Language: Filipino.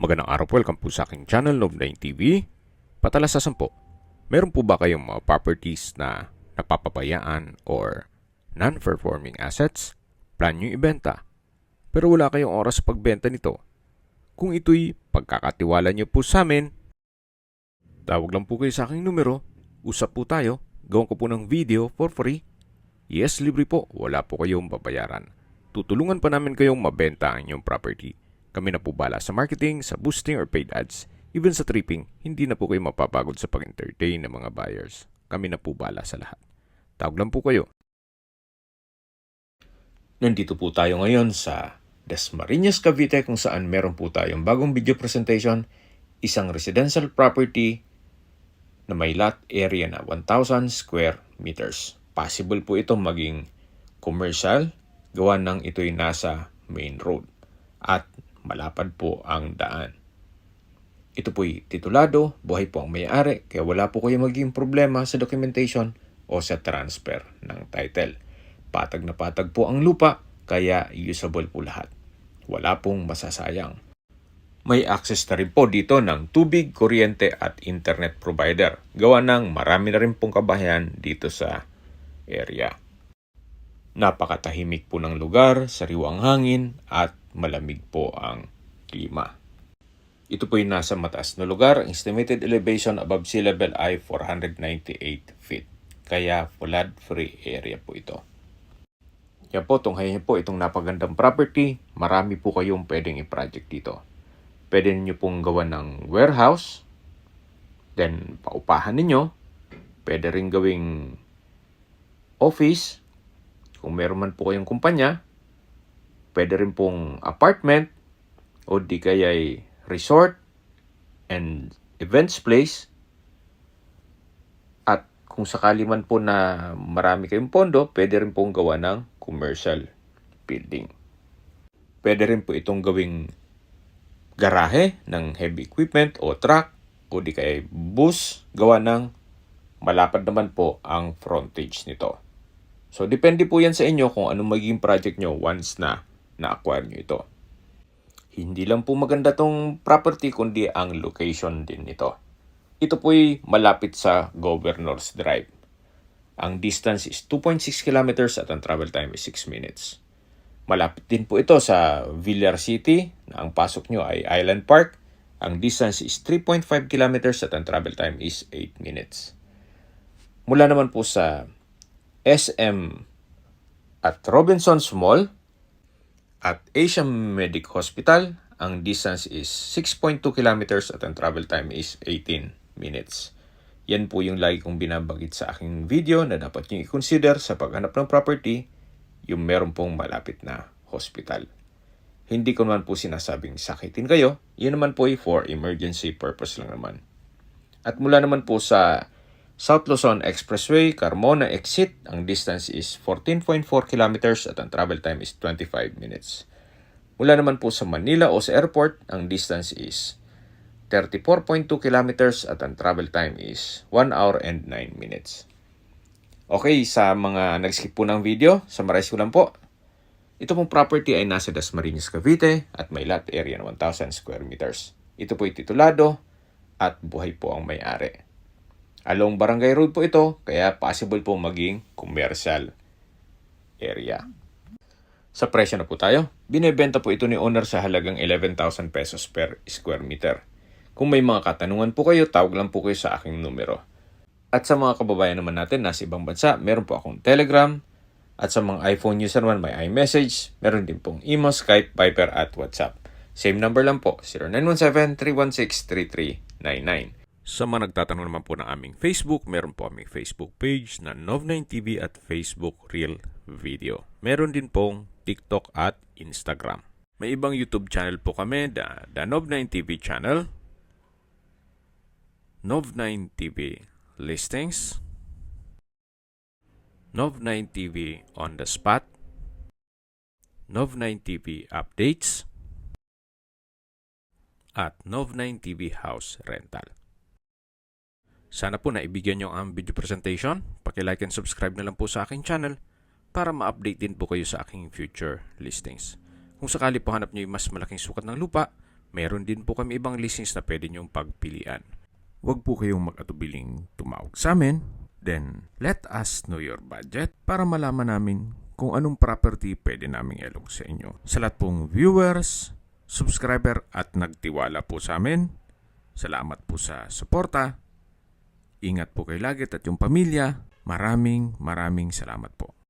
Magandang araw po, welcome po sa aking channel, Nov9 TV. Patalasasan po, meron po ba kayong mga properties na napapabayaan or non-performing assets? Plan nyo ibenta, pero wala kayong oras sa pagbenta nito. Kung ito'y pagkakatiwala nyo po sa amin, tawag lang po kayo sa aking numero, usap po tayo, gawin ko po ng video for free. Yes, libre po, wala po kayong babayaran. Tutulungan pa namin kayong mabenta ang inyong property. Kami na po bala sa marketing, sa boosting or paid ads. Even sa tripping, hindi na po kayo mapapagod sa pag-entertain ng mga buyers. Kami na po bala sa lahat. Tawag lang po kayo. Nandito po tayo ngayon sa Dasmariñas, Cavite kung saan meron po tayong bagong video presentation. Isang residential property na may lot area na 1,000 square meters. Possible po ito maging commercial, gawa ng ito'y nasa main road. At malapad po ang daan. Ito po'y titulado, buhay po ang may-ari, kaya wala po kayo maging problema sa documentation o sa transfer ng title. Patag na patag po ang lupa, kaya usable po lahat. Wala pong masasayang. May access na rin po dito ng tubig, kuryente at internet provider. Gawa ng marami na rin pong kabahayan dito sa area. Napakatahimik po ng lugar, sariwang hangin at malamig po ang klima. Ito po yung nasa mataas na lugar. Estimated elevation above sea level ay 498 feet. Kaya flood-free area po ito. Yan po, tunghayan po itong napagandang property. Marami po kayong pwedeng i-project dito. Pwede niyo pong gawa ng warehouse. Then, paupahan ninyo. Pwede rin gawing office. Kung meron man po kayong kumpanya. Pwede rin pong apartment o di kaya'y resort and events place. At kung sakali man po na marami kayong pondo, pwede rin pong gawa ng commercial building. Pwede rin po itong gawing garahe ng heavy equipment o truck o di kaya'y bus, gawa ng malapad naman po ang frontage nito. So, depende po yan sa inyo kung anong magiging project nyo once na na-acquire nyo ito. Hindi lang po maganda tong property kundi ang location din nito. Ito po'y malapit sa Governor's Drive. Ang distance is 2.6 kilometers at ang travel time is 6 minutes. Malapit din po ito sa Villar City na ang pasok nyo ay Island Park. Ang distance is 3.5 kilometers at ang travel time is 8 minutes. Mula naman po sa SM at Robinson's Mall at Asian Medic Hospital, ang distance is 6.2 kilometers at ang travel time is 18 minutes. Yan po yung lagi kong binabanggit sa aking video na dapat nyo i-consider sa paghanap ng property, yung meron pong malapit na hospital. Hindi ko naman po sinasabing sakitin kayo, yun naman po ay for emergency purpose lang naman. At mula naman po sa South Luzon Expressway, Carmona exit, ang distance is 14.4 kilometers at ang travel time is 25 minutes. Mula naman po sa Manila o sa airport, ang distance is 34.2 kilometers at ang travel time is 1 hour and 9 minutes. Okay, sa mga nag-skip po ng video, summarize ko lang po. Ito pong property ay nasa Dasmariñas, Cavite at may lot area na 1,000 square meters. Ito po ay titulado at buhay po ang may-ari. Along Barangay Road po ito, kaya possible po maging commercial area. Sa presyo na po tayo, binebenta po ito ni owner sa halagang 11,000 pesos per square meter. Kung may mga katanungan po kayo, tawag lang po kayo sa aking numero. At sa mga kababayan naman natin nasa ibang bansa, meron po akong Telegram. At sa mga iPhone user naman may iMessage, meron din pong email, Skype, Viber at WhatsApp. Same number lang po, 0917-316-3399. Sa mga nagtatanong naman po ng aming Facebook, meron po aming Facebook page na Nov9 TV at Facebook Real Video. Meron din pong TikTok at Instagram. May ibang YouTube channel po kami, the Nov9 TV channel, Nov9 TV Listings, Nov9 TV On The Spot, Nov9 TV Updates, at Nov9 TV House Rental. Sana po naibigyan nyo ang video presentation. Paki-like and subscribe na lang po sa aking channel para ma-update din po kayo sa aking future listings. Kung sakali po hanap nyo yung mas malaking sukat ng lupa, Meron din po kami ibang listings na pwede nyong pagpilian. Huwag po kayong mag-atubiling tumawag sa amin. Then, let us know your budget para malaman namin kung anong property pwede naming ilog sa inyo. Sa lahat pong viewers, subscriber at nagtiwala po sa amin, salamat po sa suporta. Ingat po kayo lagi at yung pamilya. Maraming salamat po.